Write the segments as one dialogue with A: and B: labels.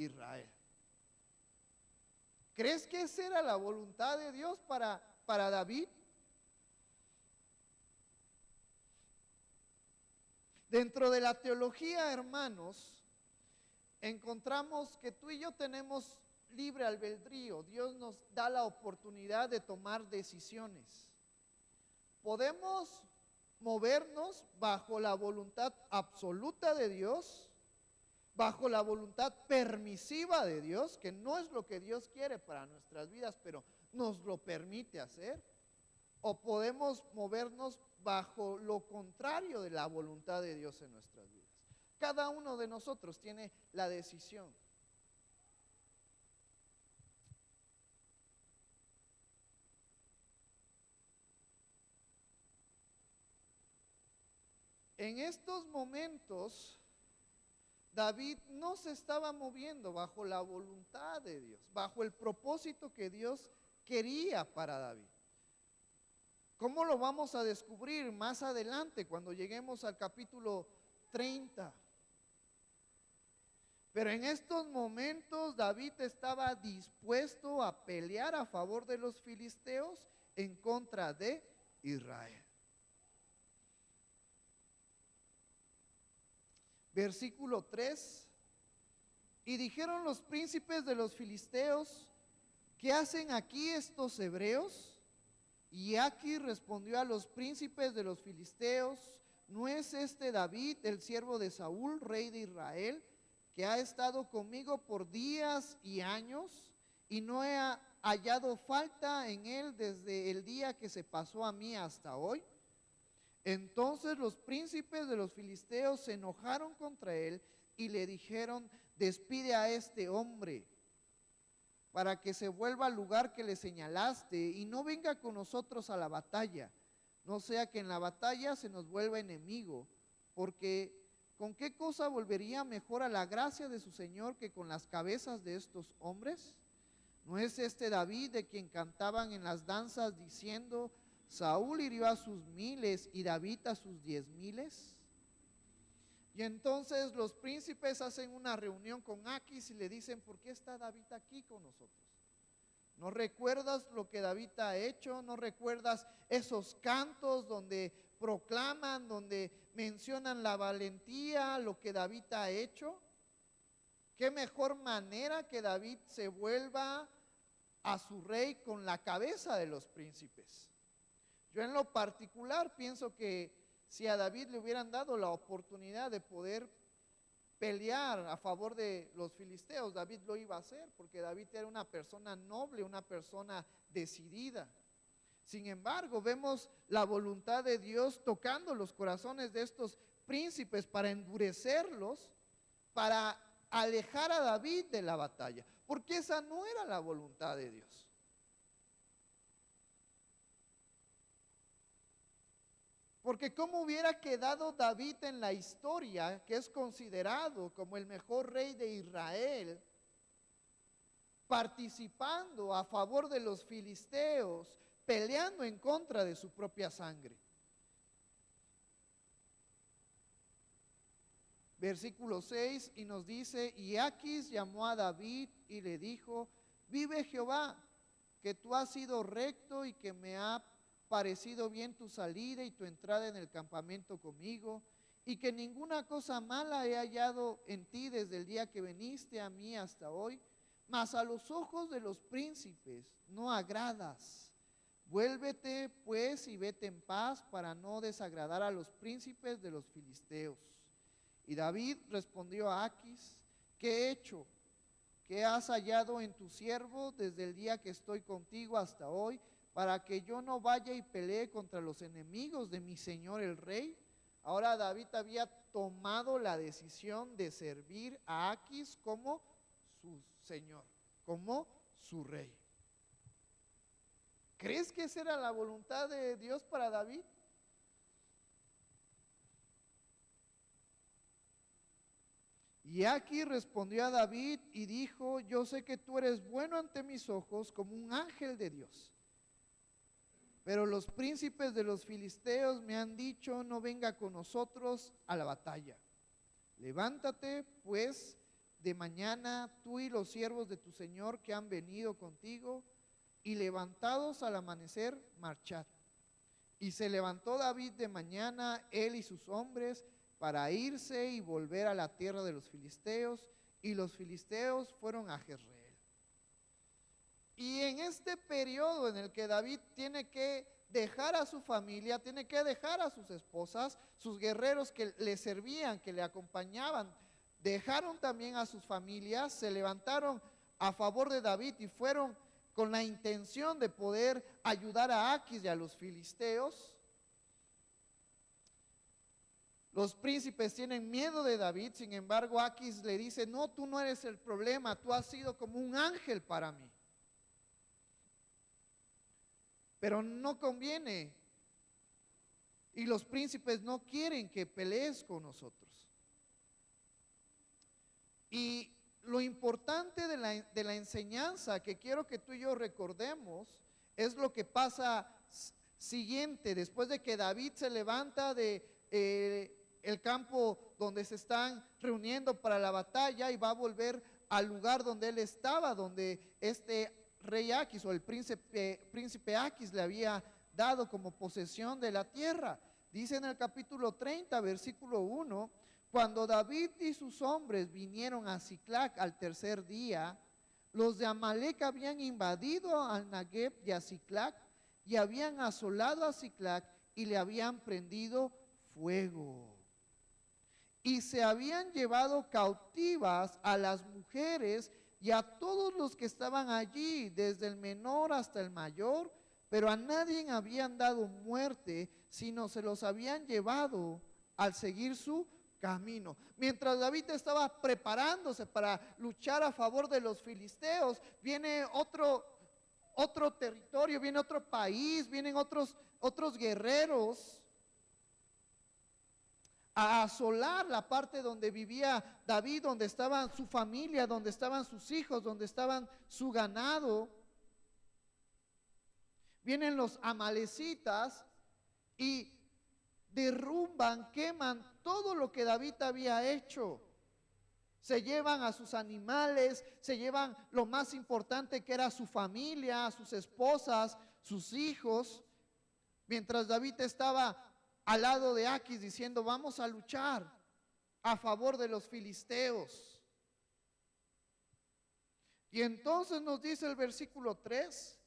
A: Israel. ¿Crees que esa era la voluntad de Dios para David? Dentro de la teología, hermanos, encontramos que tú y yo tenemos libre albedrío. Dios nos da la oportunidad de tomar decisiones. Podemos movernos bajo la voluntad absoluta de Dios, bajo la voluntad permisiva de Dios, que no es lo que Dios quiere para nuestras vidas, pero nos lo permite hacer. O podemos movernos bajo lo contrario de la voluntad de Dios en nuestras vidas. Cada uno de nosotros tiene la decisión. En estos momentos, David no se estaba moviendo bajo la voluntad de Dios, bajo el propósito que Dios quería para David. ¿Cómo lo vamos a descubrir más adelante cuando lleguemos al capítulo 30? Pero en estos momentos David estaba dispuesto a pelear a favor de los filisteos en contra de Israel. Versículo 3. Y dijeron los príncipes de los filisteos: ¿qué hacen aquí estos hebreos? Y Aquis respondió a los príncipes de los filisteos: ¿no es este David, el siervo de Saúl, rey de Israel, que ha estado conmigo por días y años, y no he hallado falta en él desde el día que se pasó a mí hasta hoy? Entonces los príncipes de los filisteos se enojaron contra él y le dijeron: despide a este hombre para que se vuelva al lugar que le señalaste y no venga con nosotros a la batalla, no sea que en la batalla se nos vuelva enemigo, porque ¿con qué cosa volvería mejor a la gracia de su Señor que con las cabezas de estos hombres? ¿No es este David de quien cantaban en las danzas diciendo: Saúl hirió a sus 1000 y David a sus 10,000? Y entonces los príncipes hacen una reunión con Aquis y le dicen: ¿por qué está David aquí con nosotros? ¿No recuerdas lo que David ha hecho? ¿No recuerdas esos cantos donde proclaman, donde mencionan la valentía, lo que David ha hecho? ¿Qué mejor manera que David se vuelva a su rey con la cabeza de los príncipes? Yo en lo particular pienso que si a David le hubieran dado la oportunidad de poder pelear a favor de los filisteos, David lo iba a hacer, porque David era una persona noble, una persona decidida. Sin embargo, vemos la voluntad de Dios tocando los corazones de estos príncipes para endurecerlos, para alejar a David de la batalla, porque esa no era la voluntad de Dios. Porque ¿cómo hubiera quedado David en la historia, que es considerado como el mejor rey de Israel, participando a favor de los filisteos, peleando en contra de su propia sangre? Versículo 6, y nos dice: y Aquis llamó a David y le dijo: vive Jehová, que tú has sido recto y que me ha parecido bien tu salida y tu entrada en el campamento conmigo, y que ninguna cosa mala he hallado en ti desde el día que viniste a mí hasta hoy, mas a los ojos de los príncipes no agradas. Vuélvete pues y vete en paz para no desagradar a los príncipes de los filisteos. Y David respondió a Aquis: ¿qué he hecho? ¿Qué has hallado en tu siervo desde el día que estoy contigo hasta hoy, para que yo no vaya y pelee contra los enemigos de mi señor el rey? Ahora David había tomado la decisión de servir a Aquis como su señor, como su rey. ¿Crees que esa era la voluntad de Dios para David? Y Aquis respondió a David y dijo: yo sé que tú eres bueno ante mis ojos como un ángel de Dios. Pero los príncipes de los filisteos me han dicho: no venga con nosotros a la batalla. Levántate pues, de mañana, tú y los siervos de tu señor que han venido contigo, y levantados al amanecer, marchad. Y se levantó David de mañana, él y sus hombres, para irse y volver a la tierra de los filisteos, y los filisteos fueron a Jezreel. Y en este periodo en el que David tiene que dejar a su familia, tiene que dejar a sus esposas, sus guerreros que le servían, que le acompañaban, dejaron también a sus familias, se levantaron a favor de David y fueron con la intención de poder ayudar a Aquis y a los filisteos. Los príncipes tienen miedo de David, sin embargo Aquis le dice: no, tú no eres el problema, tú has sido como un ángel para mí. Pero no conviene, y los príncipes no quieren que pelees con nosotros. Y lo importante de la enseñanza que quiero que tú y yo recordemos es lo que pasa siguiente, después de que David se levanta de el campo donde se están reuniendo para la batalla y va a volver al lugar donde él estaba, donde este rey Aquis o el príncipe Aquis le había dado como posesión de la tierra. Dice en el capítulo 30, versículo 1: cuando David y sus hombres vinieron a Siclac al tercer día, los de Amalec habían invadido al Negueb y a Siclac, y habían asolado a Siclac y le habían prendido fuego. Y se habían llevado cautivas a las mujeres y a todos los que estaban allí, desde el menor hasta el mayor, pero a nadie habían dado muerte, sino se los habían llevado al seguir su camino. Mientras David estaba preparándose para luchar a favor de los filisteos, viene otro territorio, viene otro país, vienen otros guerreros a asolar la parte donde vivía David, donde estaba su familia, donde estaban sus hijos, donde estaban su ganado. Vienen los amalecitas y derrumban, queman todo lo que David había hecho. Se llevan a sus animales, se llevan lo más importante que era su familia, sus esposas, sus hijos. Mientras David estaba al lado de Aquis diciendo: vamos a luchar a favor de los filisteos. Y entonces nos dice el versículo 3: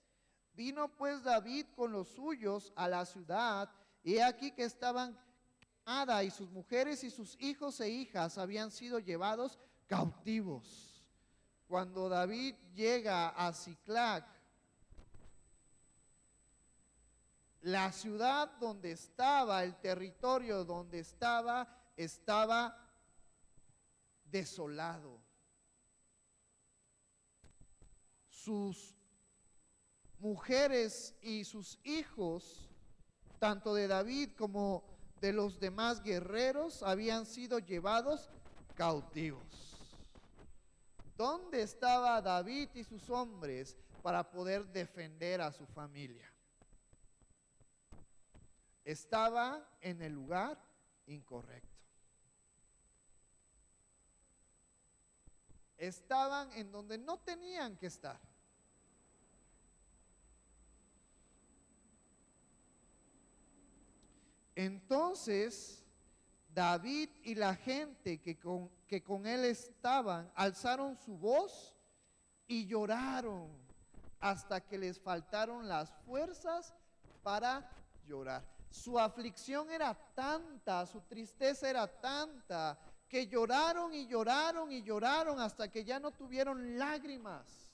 A: vino pues David con los suyos a la ciudad, y aquí que estaban quemadas, y sus mujeres y sus hijos e hijas habían sido llevados cautivos. Cuando David llega a Siclac, la ciudad donde estaba, el territorio donde estaba desolado. Sus mujeres y sus hijos, tanto de David como de los demás guerreros, habían sido llevados cautivos. ¿Dónde estaba David y sus hombres para poder defender a su familia? Estaba en el lugar incorrecto. Estaban en donde no tenían que estar. Entonces David y la gente que con él estaban alzaron su voz y lloraron hasta que les faltaron las fuerzas para llorar. Su aflicción era tanta, su tristeza era tanta, que lloraron y lloraron y lloraron hasta que ya no tuvieron lágrimas,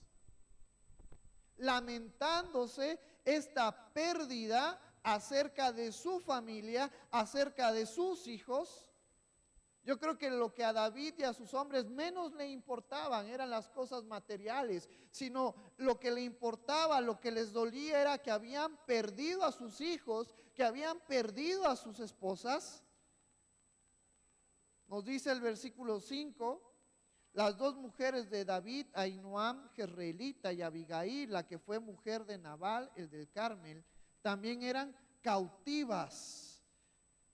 A: lamentándose esta pérdida acerca de su familia, acerca de sus hijos. Yo creo que lo que a David y a sus hombres menos le importaban eran las cosas materiales, sino lo que le importaba, lo que les dolía era que habían perdido a sus hijos, que habían perdido a sus esposas. Nos dice el versículo 5: las dos mujeres de David, Ahinoam jezreelita y Abigail, la que fue mujer de Nabal, el del Carmel, también eran cautivas.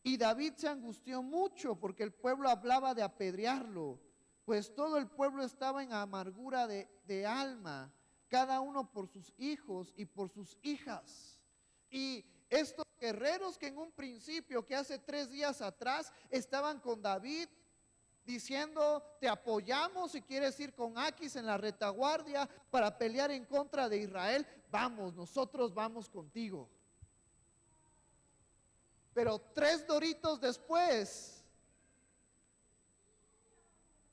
A: Y David se angustió mucho porque el pueblo hablaba de apedrearlo. pues todo el pueblo estaba en amargura de alma, cada uno por sus hijos y por sus hijas. Y estos guerreros que en un principio, que hace 3 días atrás, estaban con David, diciendo: te apoyamos si quieres ir con Aquis en la retaguardia para pelear en contra de Israel, vamos, nosotros vamos contigo. Pero 3 doritos después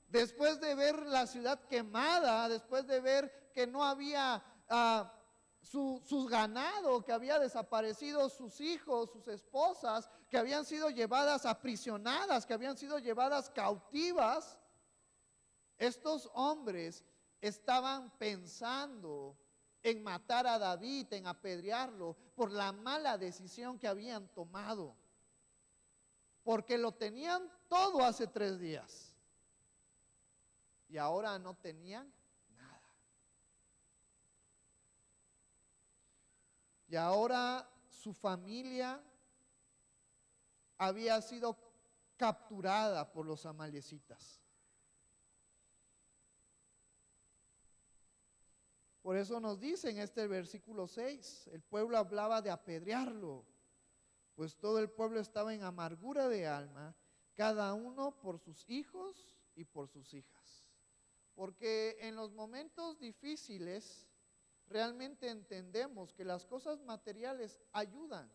A: de ver la ciudad quemada, después de ver que no había sus ganado, que había desaparecido sus hijos, sus esposas, que habían sido llevadas aprisionadas, que habían sido llevadas cautivas, estos hombres estaban pensando en matar a David, en apedrearlo, por la mala decisión que habían tomado, porque lo tenían todo hace 3 días. Y ahora no tenían nada. Y ahora su familia había sido capturada por los amalecitas. Por eso nos dice en este versículo 6, el pueblo hablaba de apedrearlo, pues todo el pueblo estaba en amargura de alma, cada uno por sus hijos y por sus hijas. Porque en los momentos difíciles realmente entendemos que las cosas materiales ayudan,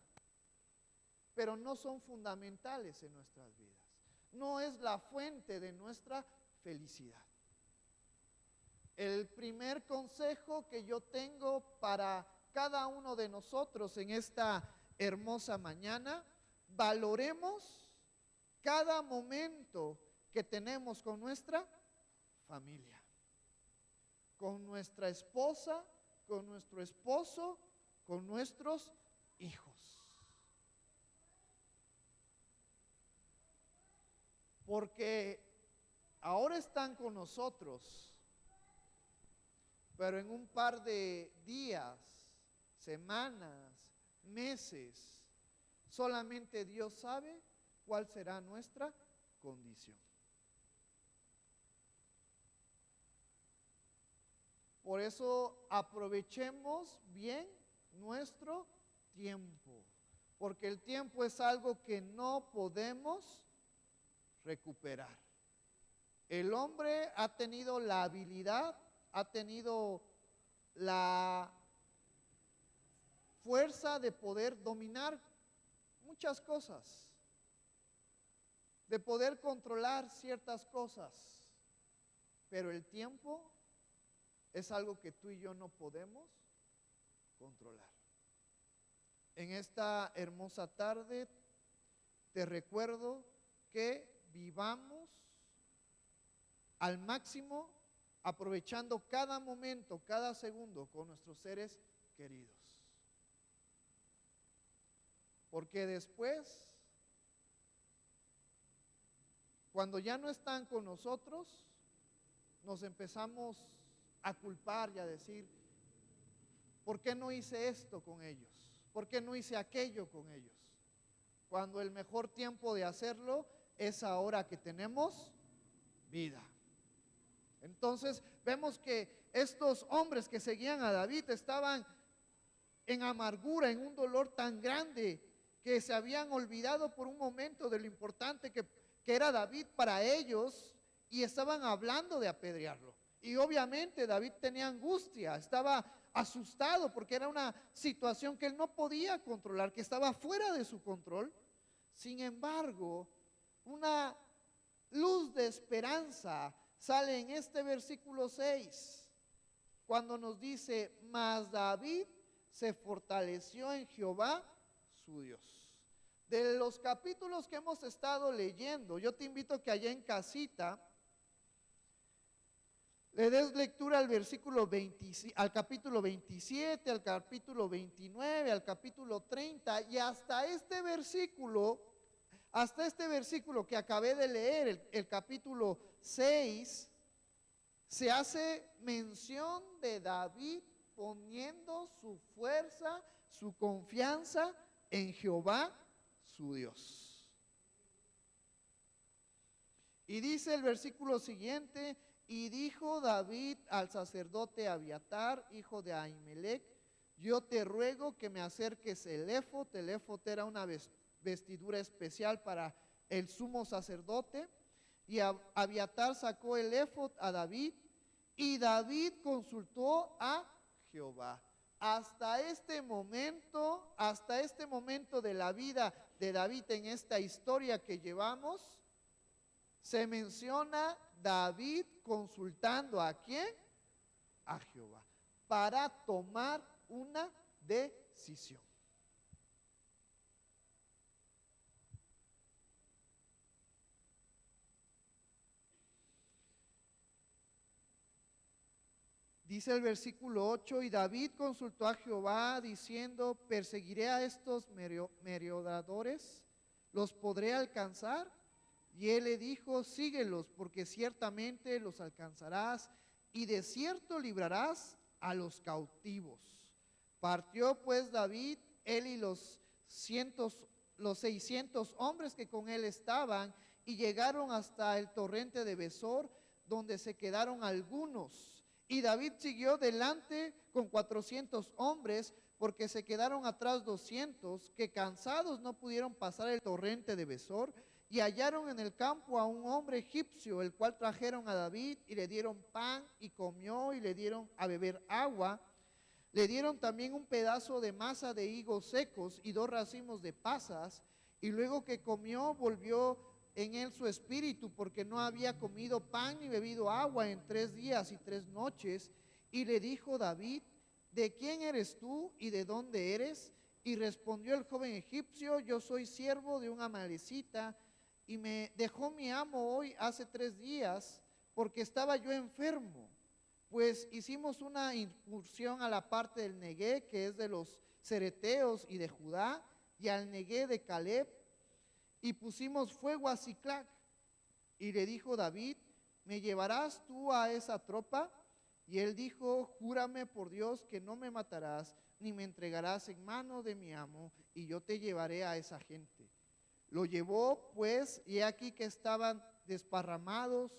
A: pero no son fundamentales en nuestras vidas. No es la fuente de nuestra felicidad. El primer consejo que yo tengo para cada uno de nosotros en esta hermosa mañana: valoremos cada momento que tenemos con nuestra familia, con nuestra esposa, con nuestro esposo, con nuestros hijos. Porque ahora están con nosotros, pero en un par de días, semanas, meses, solamente Dios sabe cuál será nuestra condición. Por eso aprovechemos bien nuestro tiempo, porque el tiempo es algo que no podemos recuperar. El hombre ha tenido la habilidad, ha tenido la fuerza de poder dominar muchas cosas, de poder controlar ciertas cosas, pero el tiempo es algo que tú y yo no podemos controlar. En esta hermosa tarde te recuerdo que vivamos al máximo, aprovechando cada momento, cada segundo con nuestros seres queridos. Porque después, cuando ya no están con nosotros, nos empezamos a culpar y a decir: ¿por qué no hice esto con ellos? ¿Por qué no hice aquello con ellos? Cuando el mejor tiempo de hacerlo es ahora que tenemos vida. Entonces vemos que estos hombres que seguían a David estaban en amargura, en un dolor tan grande, que se habían olvidado por un momento de lo importante que era David para ellos, y estaban hablando de apedrearlo. Y obviamente David tenía angustia, estaba asustado porque era una situación que él no podía controlar, que estaba fuera de su control. Sin embargo, una luz de esperanza sale en este versículo 6, cuando nos dice: mas David se fortaleció en Jehová su Dios. De los capítulos que hemos estado leyendo, yo te invito que allá en casita le des lectura al versículo 20, al capítulo 27, al capítulo 29, al capítulo 30 y hasta este versículo que acabé de leer, el capítulo 6, se hace mención de David poniendo su fuerza, su confianza en Jehová, su Dios. Y dice el versículo siguiente, y dijo David al sacerdote Abiatar, hijo de Ahimelech, yo te ruego que me acerques el éfod. El éfod era una vestidura especial para el sumo sacerdote. Y Abiatar sacó el éfod a David, y David consultó a Jehová. Hasta este momento de la vida de David en esta historia que llevamos, se menciona David consultando ¿a quién? A Jehová, para tomar una decisión. Dice el versículo 8, y David consultó a Jehová diciendo, ¿perseguiré a estos merodeadores? ¿Los podré alcanzar? Y él le dijo, síguelos, porque ciertamente los alcanzarás, y de cierto librarás a los cautivos. Partió pues David, él y los 600 hombres que con él estaban, y llegaron hasta el torrente de Besor, donde se quedaron algunos. Y David siguió delante con 400 hombres, porque se quedaron atrás 200, que cansados no pudieron pasar el torrente de Besor. Y hallaron en el campo a un hombre egipcio, el cual trajeron a David, y le dieron pan, y comió, y le dieron a beber agua. Le dieron también un pedazo de masa de higos secos, y 2 racimos de pasas. Y luego que comió, volvió en él su espíritu, porque no había comido pan ni bebido agua en 3 días y 3 noches. Y le dijo David, ¿de quién eres tú y de dónde eres? Y respondió el joven egipcio, yo soy siervo de un amalecita, y me dejó mi amo hoy hace 3 días, porque estaba yo enfermo. Pues hicimos una incursión a la parte del Negué, que es de los cereteos y de Judá, y al Negué de Caleb, y pusimos fuego a Siclac. Y le dijo David, ¿me llevarás tú a esa tropa? Y él dijo, júrame por Dios que no me matarás, ni me entregarás en mano de mi amo, y yo te llevaré a esa gente. Lo llevó pues, y aquí que estaban desparramados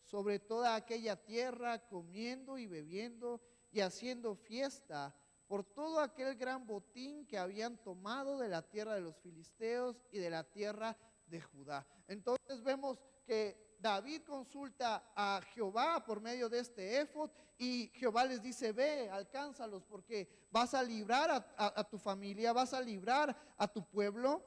A: sobre toda aquella tierra, comiendo y bebiendo y haciendo fiesta por todo aquel gran botín que habían tomado de la tierra de los filisteos y de la tierra de Judá. Entonces vemos que David consulta a Jehová por medio de este éfod, y Jehová les dice, ve, alcánzalos, porque vas a librar a tu familia, vas a librar a tu pueblo.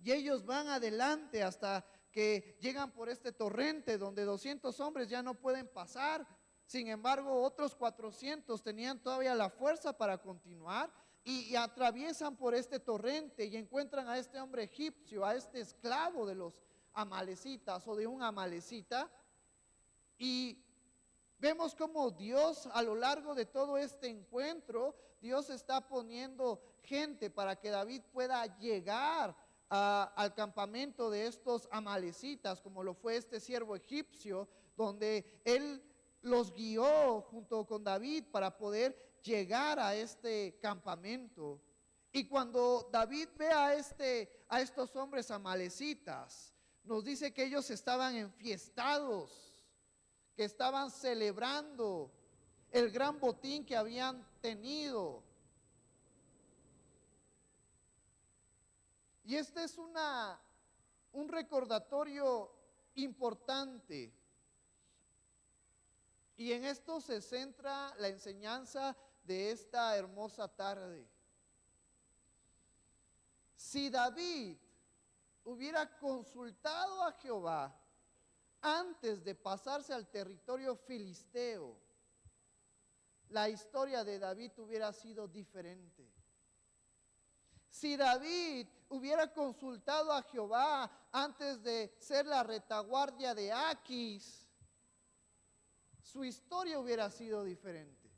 A: Y ellos van adelante hasta que llegan por este torrente donde 200 hombres ya no pueden pasar. Sin embargo, otros 400 tenían todavía la fuerza para continuar, y atraviesan por este torrente y encuentran a este hombre egipcio, a este esclavo de los amalecitas o de un amalecita. Y vemos cómo Dios, a lo largo de todo este encuentro, Dios está poniendo gente para que David pueda llegar al campamento de estos amalecitas, como lo fue este siervo egipcio, donde él los guió junto con David para poder llegar a este campamento. Y cuando David ve a estos hombres amalecitas, nos dice que ellos estaban enfiestados, que estaban celebrando el gran botín que habían tenido. Y este es un recordatorio importante. Y en esto se centra la enseñanza de esta hermosa tarde. Si David hubiera consultado a Jehová antes de pasarse al territorio filisteo, la historia de David hubiera sido diferente. Si David hubiera consultado a Jehová antes de ser la retaguardia de Aquis, su historia hubiera sido diferente.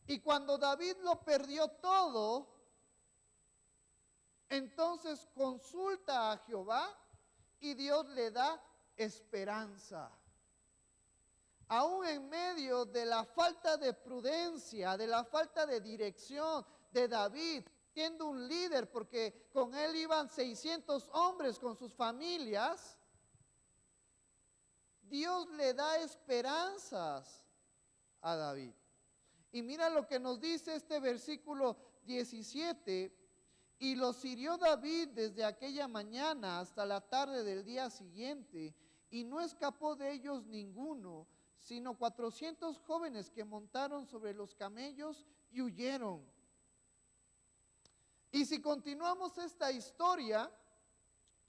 A: Y cuando David lo perdió todo, entonces consulta a Jehová y Dios le da esperanza. Aún en medio de la falta de prudencia, de la falta de dirección de David, siendo un líder, porque con él iban 600 hombres con sus familias, Dios le da esperanzas a David. Y mira lo que nos dice este versículo 17. Y los hirió David desde aquella mañana hasta la tarde del día siguiente, y no escapó de ellos ninguno, sino 400 jóvenes que montaron sobre los camellos y huyeron. Y si continuamos esta historia,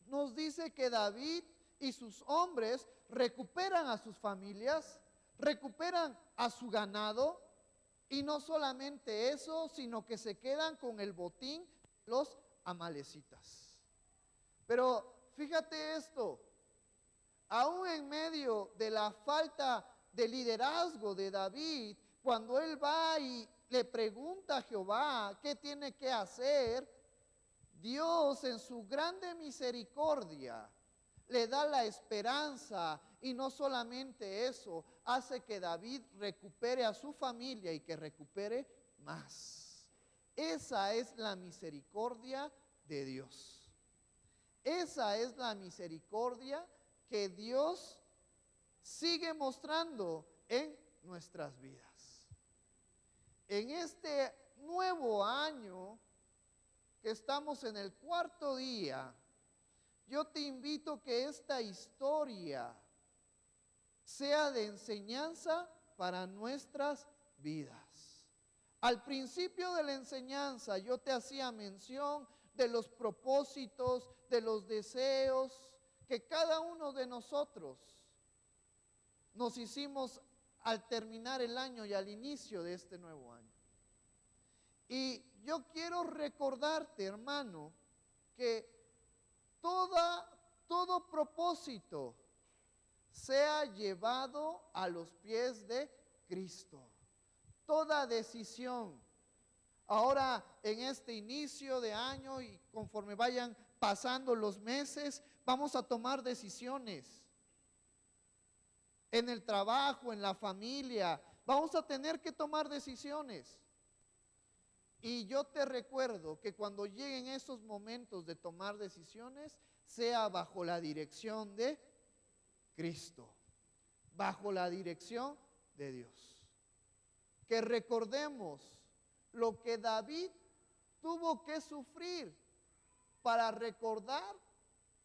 A: nos dice que David y sus hombres recuperan a sus familias, recuperan a su ganado, y no solamente eso, sino que se quedan con el botín de los amalecitas. Pero fíjate esto, aún en medio de la falta de liderazgo de David, cuando él va y le pregunta a Jehová qué tiene que hacer, Dios en su grande misericordia le da la esperanza, y no solamente eso, hace que David recupere a su familia y que recupere más. Esa es la misericordia de Dios. Esa es la misericordia que Dios sigue mostrando en nuestras vidas. En este nuevo año, que estamos en el 4.º día, yo te invito que esta historia sea de enseñanza para nuestras vidas. Al principio de la enseñanza yo te hacía mención de los propósitos, de los deseos que cada uno de nosotros nos hicimos al terminar el año y al inicio de este nuevo año. Y yo quiero recordarte, hermano, que todo propósito sea llevado a los pies de Cristo. Toda decisión. Ahora, en este inicio de año y conforme vayan pasando los meses, vamos a tomar decisiones. En el trabajo, en la familia, vamos a tener que tomar decisiones. Y yo te recuerdo que cuando lleguen esos momentos de tomar decisiones, sea bajo la dirección de Cristo, bajo la dirección de Dios. Que recordemos lo que David tuvo que sufrir para recordar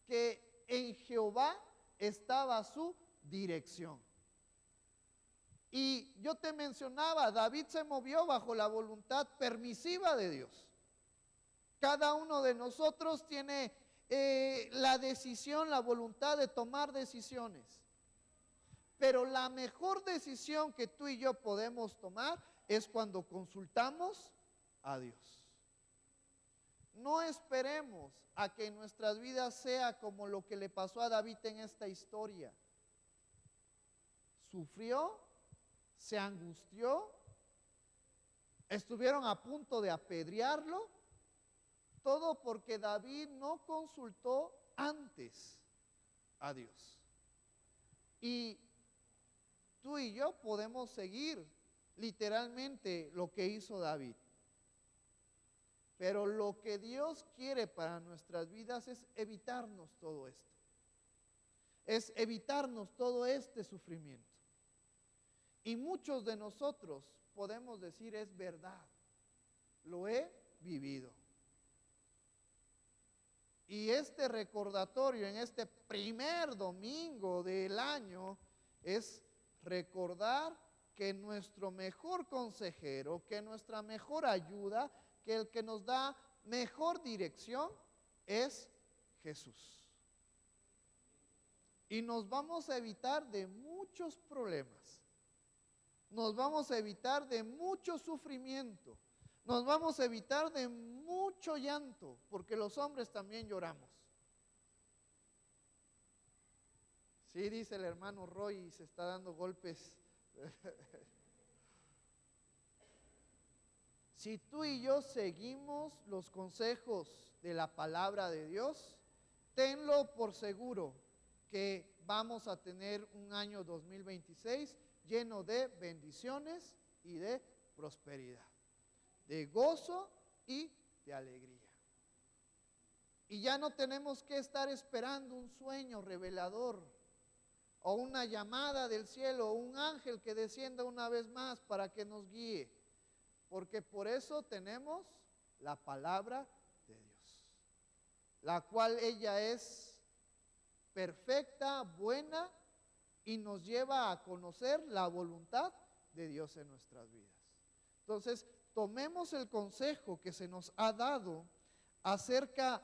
A: que en Jehová estaba su dirección. Y yo te mencionaba, David se movió bajo la voluntad permisiva de Dios. Cada uno de nosotros tiene la decisión, la voluntad de tomar decisiones. Pero la mejor decisión que tú y yo podemos tomar es cuando consultamos a Dios. No esperemos a que nuestras vidas sea como lo que le pasó a David en esta historia. Sufrió, se angustió, estuvieron a punto de apedrearlo, todo porque David no consultó antes a Dios. Y tú y yo podemos seguir literalmente lo que hizo David. Pero lo que Dios quiere para nuestras vidas es evitarnos todo esto. Es evitarnos todo este sufrimiento. Y muchos de nosotros podemos decir, es verdad, lo he vivido. Y este recordatorio en este primer domingo del año es recordar que nuestro mejor consejero, que nuestra mejor ayuda, que el que nos da mejor dirección es Jesús. Y nos vamos a evitar de muchos problemas. Nos vamos a evitar de mucho sufrimiento. Nos vamos a evitar de mucho llanto, porque los hombres también lloramos. Sí, dice el hermano Roy, y se está dando golpes. Si tú y yo seguimos los consejos de la palabra de Dios, tenlo por seguro que vamos a tener un año 2026 lleno de bendiciones y de prosperidad, de gozo y de de alegría. Y ya no tenemos que estar esperando un sueño revelador o una llamada del cielo o un ángel que descienda una vez más para que nos guíe, porque por eso tenemos la palabra de Dios, la cual ella es perfecta, buena, y nos lleva a conocer la voluntad de Dios en nuestras vidas. Entonces, tomemos el consejo que se nos ha dado acerca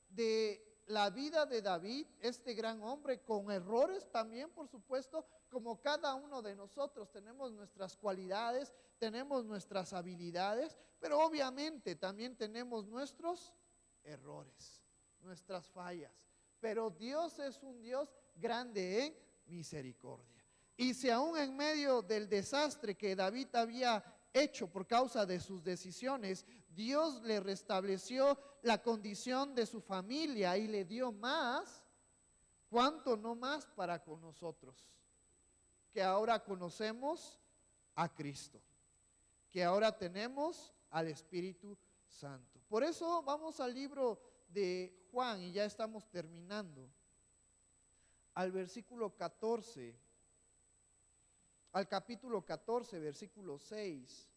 A: de la vida de David, este gran hombre, con errores también, por supuesto, como cada uno de nosotros. Tenemos nuestras cualidades, tenemos nuestras habilidades, pero obviamente también tenemos nuestros errores, nuestras fallas. Pero Dios es un Dios grande en misericordia. Y si aún en medio del desastre que David había hecho por causa de sus decisiones, Dios le restableció la condición de su familia y le dio más, ¿cuánto no más para con nosotros? Que ahora conocemos a Cristo, que ahora tenemos al Espíritu Santo. Por eso vamos al libro de Juan, y ya estamos terminando, al versículo 14, al capítulo 14, versículo 6.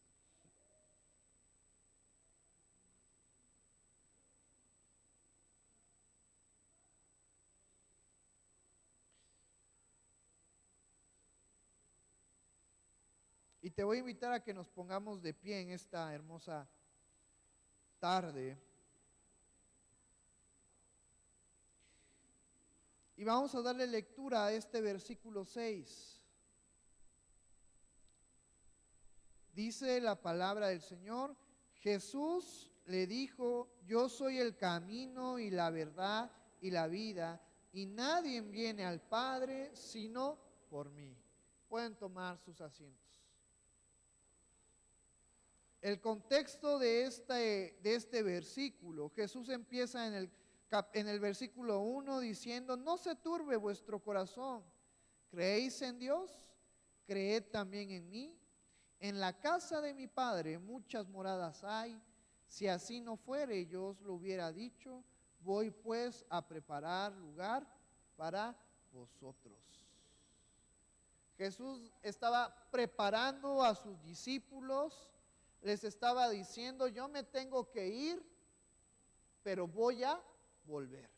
A: Y te voy a invitar a que nos pongamos de pie en esta hermosa tarde. Y vamos a darle lectura a este versículo 6. Dice la palabra del Señor: Jesús le dijo: yo soy el camino y la verdad y la vida, y nadie viene al Padre sino por mí. Pueden tomar sus asientos. El contexto de este versículo, Jesús empieza en el versículo 1 diciendo: no se turbe vuestro corazón, ¿creéis en Dios? Creed también en mí. En la casa de mi Padre muchas moradas hay. Si así no fuere, yo os lo hubiera dicho. Voy pues a preparar lugar para vosotros. Jesús estaba preparando a sus discípulos, les estaba diciendo: yo me tengo que ir, pero voy a volver.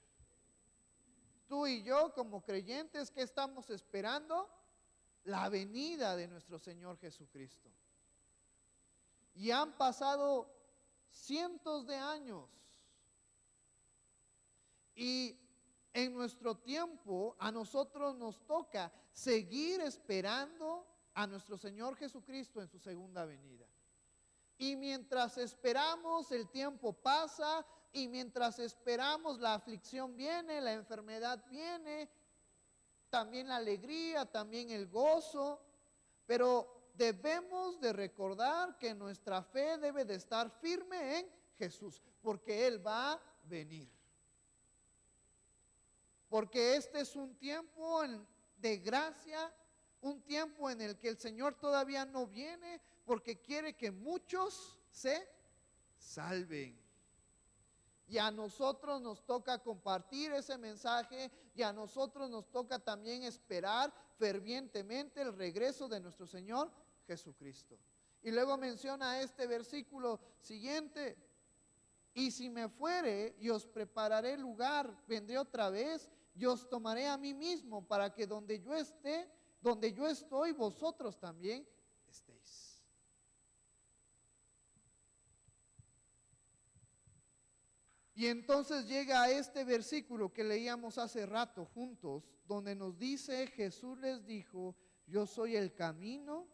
A: Tú y yo, como creyentes, ¿qué estamos esperando? La venida de nuestro Señor Jesucristo. Y han pasado cientos de años. Y en nuestro tiempo a nosotros nos toca seguir esperando a nuestro Señor Jesucristo en su segunda venida. Y mientras esperamos, el tiempo pasa, y mientras esperamos, la aflicción viene, la enfermedad viene, también la alegría, también el gozo, pero debemos de recordar que nuestra fe debe de estar firme en Jesús, porque Él va a venir. Porque este es un tiempo de gracia, un tiempo en el que el Señor todavía no viene, porque quiere que muchos se salven. Y a nosotros nos toca compartir ese mensaje, y a nosotros nos toca también esperar fervientemente el regreso de nuestro Señor Jesucristo. Y luego menciona este versículo siguiente: y si me fuere y os prepararé lugar, vendré otra vez y os tomaré a mí mismo, para que donde yo esté, donde yo estoy, vosotros también estéis. Y entonces llega a este versículo que leíamos hace rato juntos, donde nos dice: Jesús les dijo: yo soy el camino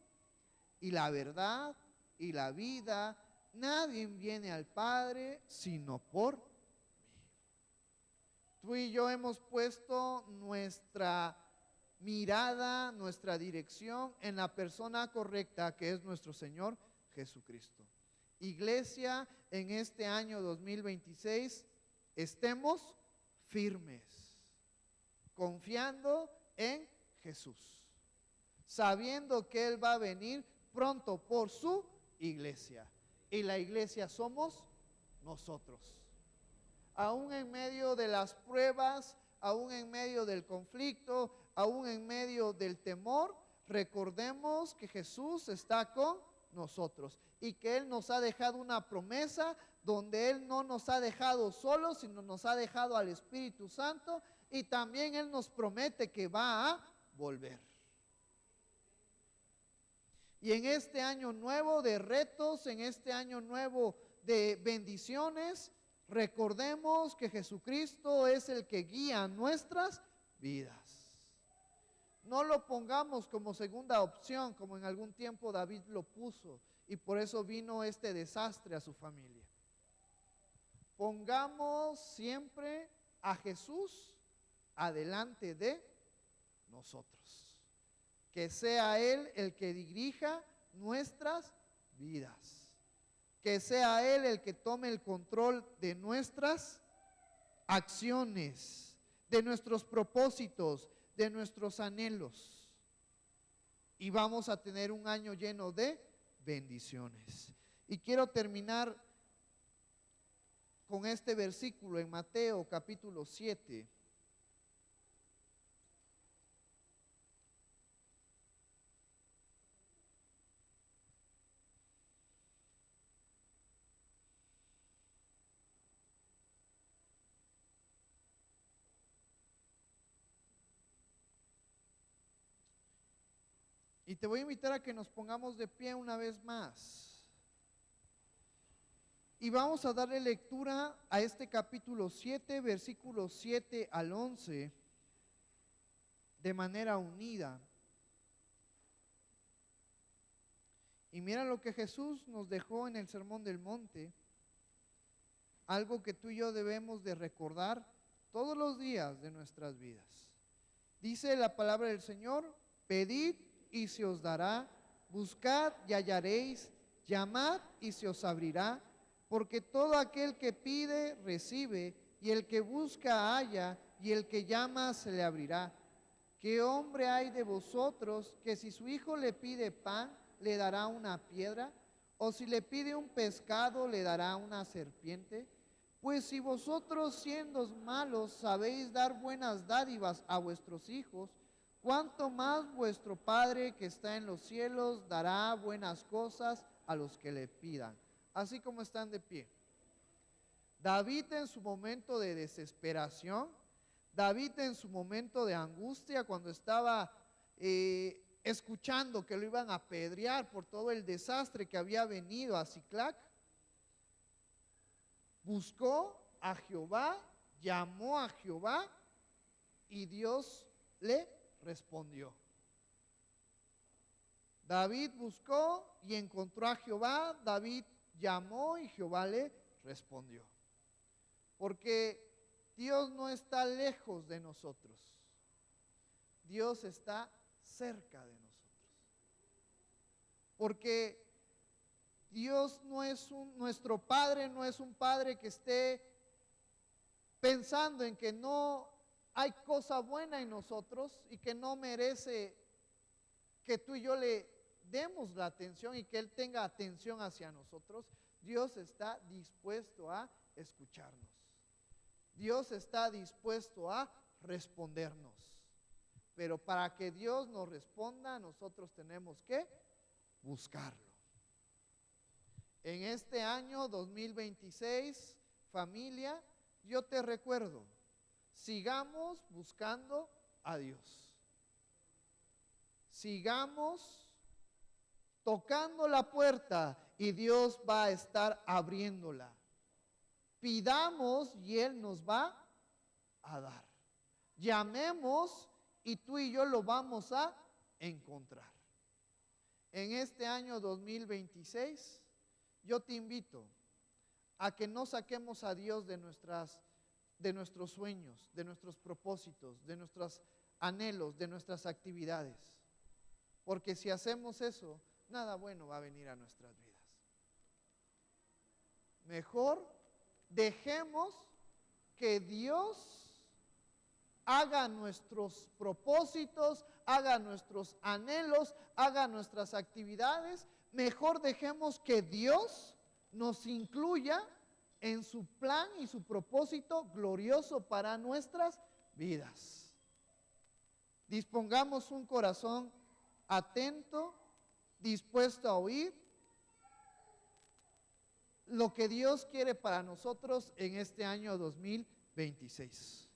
A: y la verdad y la vida, nadie viene al Padre sino por mí. Tú y yo hemos puesto nuestra mirada, nuestra dirección en la persona correcta, que es nuestro Señor Jesucristo. Iglesia, en este año 2026, estemos firmes, confiando en Jesús, sabiendo que Él va a venir pronto por su iglesia. Y la iglesia somos nosotros. Aún en medio de las pruebas, aún en medio del conflicto, aún en medio del temor, recordemos que Jesús está con nosotros y que Él nos ha dejado una promesa donde Él no nos ha dejado solos, sino nos ha dejado al Espíritu Santo, y también Él nos promete que va a volver. Y en este año nuevo de retos, en este año nuevo de bendiciones, recordemos que Jesucristo es el que guía nuestras vidas. No lo pongamos como segunda opción, como en algún tiempo David lo puso, y por eso vino este desastre a su familia. Pongamos siempre a Jesús adelante de nosotros. Que sea Él el que dirija nuestras vidas. Que sea Él el que tome el control de nuestras acciones, de nuestros propósitos, de nuestros anhelos. Y vamos a tener un año lleno de bendiciones. Y quiero terminar con este versículo en Mateo capítulo 7. Y te voy a invitar a que nos pongamos de pie una vez más. Y vamos a darle lectura a este capítulo 7, versículos 7 al 11, de manera unida. Y mira lo que Jesús nos dejó en el Sermón del Monte, algo que tú y yo debemos de recordar todos los días de nuestras vidas. Dice la palabra del Señor: pedid y se os dará, buscad y hallaréis, llamad y se os abrirá, porque todo aquel que pide recibe, y el que busca halla, y el que llama se le abrirá. ¿Qué hombre hay de vosotros que si su hijo le pide pan, le dará una piedra? ¿O si le pide un pescado, le dará una serpiente? Pues si vosotros, siendo malos, sabéis dar buenas dádivas a vuestros hijos, ¿cuánto más vuestro Padre que está en los cielos dará buenas cosas a los que le pidan? Así como están de pie. David en su momento de desesperación, David en su momento de angustia, cuando estaba escuchando que lo iban a apedrear por todo el desastre que había venido a Siclac, buscó a Jehová, llamó a Jehová y Dios le respondió. David buscó y encontró a Jehová, David llamó y Jehová le respondió. Porque Dios no está lejos de nosotros, Dios está cerca de nosotros. Porque Dios no es nuestro Padre no es un Padre que esté pensando en que no hay cosa buena en nosotros y que no merece que tú y yo le demos la atención y que Él tenga atención hacia nosotros. Dios está dispuesto a escucharnos. Dios está dispuesto a respondernos. Pero para que Dios nos responda, nosotros tenemos que buscarlo. En este año 2026, familia, yo te recuerdo, sigamos buscando a Dios. Sigamos tocando la puerta y Dios va a estar abriéndola. Pidamos y Él nos va a dar. Llamemos y tú y yo lo vamos a encontrar. En este año 2026, yo te invito a que no saquemos a Dios de nuestros sueños, de nuestros propósitos, de nuestros anhelos, de nuestras actividades. Porque si hacemos eso, nada bueno va a venir a nuestras vidas. Mejor dejemos que Dios haga nuestros propósitos, haga nuestros anhelos, haga nuestras actividades. Mejor dejemos que Dios nos incluya en su plan y su propósito glorioso para nuestras vidas. Dispongamos un corazón atento, dispuesto a oír lo que Dios quiere para nosotros en este año 2026.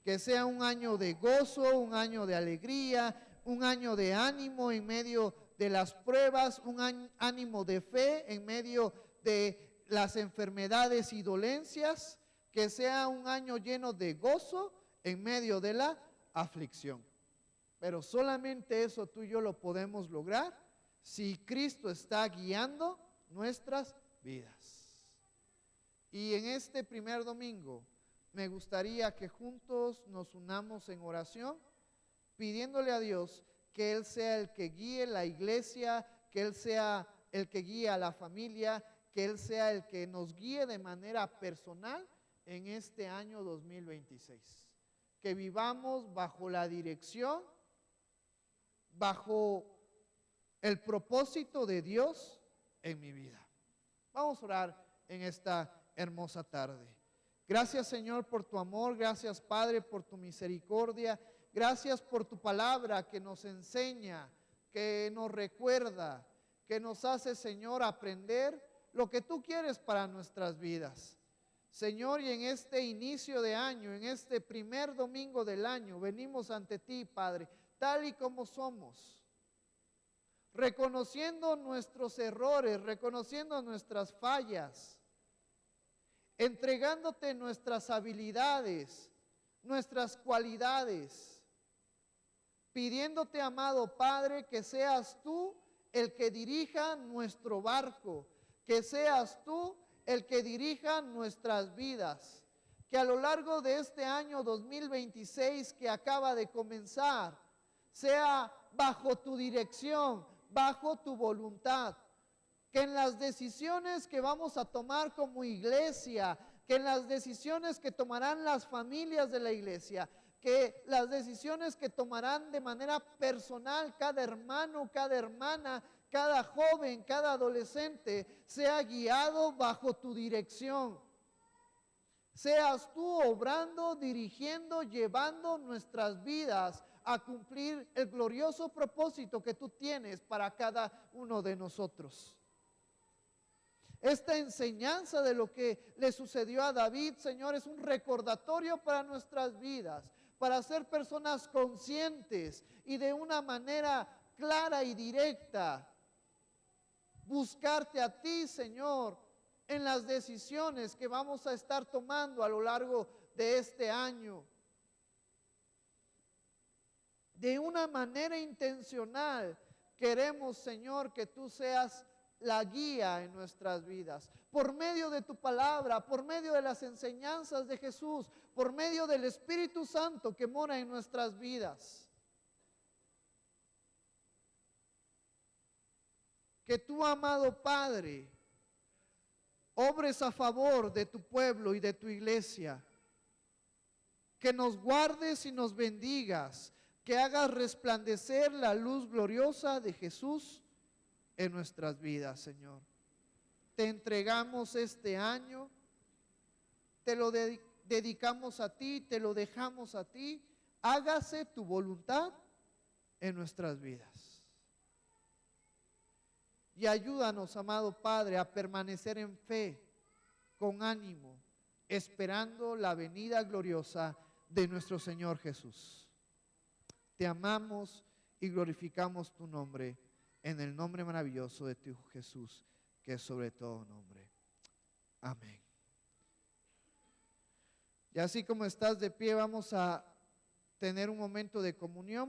A: Que sea un año de gozo, un año de alegría, un año de ánimo en medio de las pruebas, un ánimo de fe en medio de las enfermedades y dolencias, que sea un año lleno de gozo en medio de la aflicción. Pero solamente eso tú y yo lo podemos lograr si Cristo está guiando nuestras vidas. Y en este primer domingo me gustaría que juntos nos unamos en oración, pidiéndole a Dios que Él sea el que guíe la iglesia, que Él sea el que guíe a la familia, que Él sea el que nos guíe de manera personal en este año 2026. Que vivamos bajo la dirección, bajo el propósito de Dios en mi vida. Vamos a orar en esta hermosa tarde. Gracias, Señor, por tu amor. Gracias, Padre, por tu misericordia. Gracias por tu palabra que nos enseña, que nos recuerda, que nos hace, Señor, aprender lo que tú quieres para nuestras vidas. Señor, y en este inicio de año, en este primer domingo del año, venimos ante ti, Padre, tal y como somos, reconociendo nuestros errores, reconociendo nuestras fallas, entregándote nuestras habilidades, nuestras cualidades, pidiéndote, amado Padre, que seas tú el que dirija nuestro barco, que seas tú el que dirija nuestras vidas, que a lo largo de este año 2026 que acaba de comenzar, sea bajo tu dirección, bajo tu voluntad, que en las decisiones que vamos a tomar como iglesia, que en las decisiones que tomarán las familias de la iglesia, que las decisiones que tomarán de manera personal cada hermano, cada hermana, cada joven, cada adolescente, sea guiado bajo tu dirección. Seas tú obrando, dirigiendo, llevando nuestras vidas a cumplir el glorioso propósito que tú tienes para cada uno de nosotros. Esta enseñanza de lo que le sucedió a David, Señor, es un recordatorio para nuestras vidas, para ser personas conscientes y de una manera clara y directa, buscarte a ti, Señor, en las decisiones que vamos a estar tomando a lo largo de este año. De una manera intencional, queremos, Señor, que tú seas la guía en nuestras vidas, por medio de tu palabra, por medio de las enseñanzas de Jesús, por medio del Espíritu Santo que mora en nuestras vidas. Que tú, amado Padre, obres a favor de tu pueblo y de tu iglesia, que nos guardes y nos bendigas, que hagas resplandecer la luz gloriosa de Jesús en nuestras vidas, Señor. Te entregamos este año, te lo dedicamos a ti, te lo dejamos a ti. Hágase tu voluntad en nuestras vidas. Y ayúdanos, amado Padre, a permanecer en fe, con ánimo, esperando la venida gloriosa de nuestro Señor Jesús. Te amamos y glorificamos tu nombre, en el nombre maravilloso de tu Hijo Jesús, que es sobre todo nombre. Amén. Y así como estás de pie, vamos a tener un momento de comunión.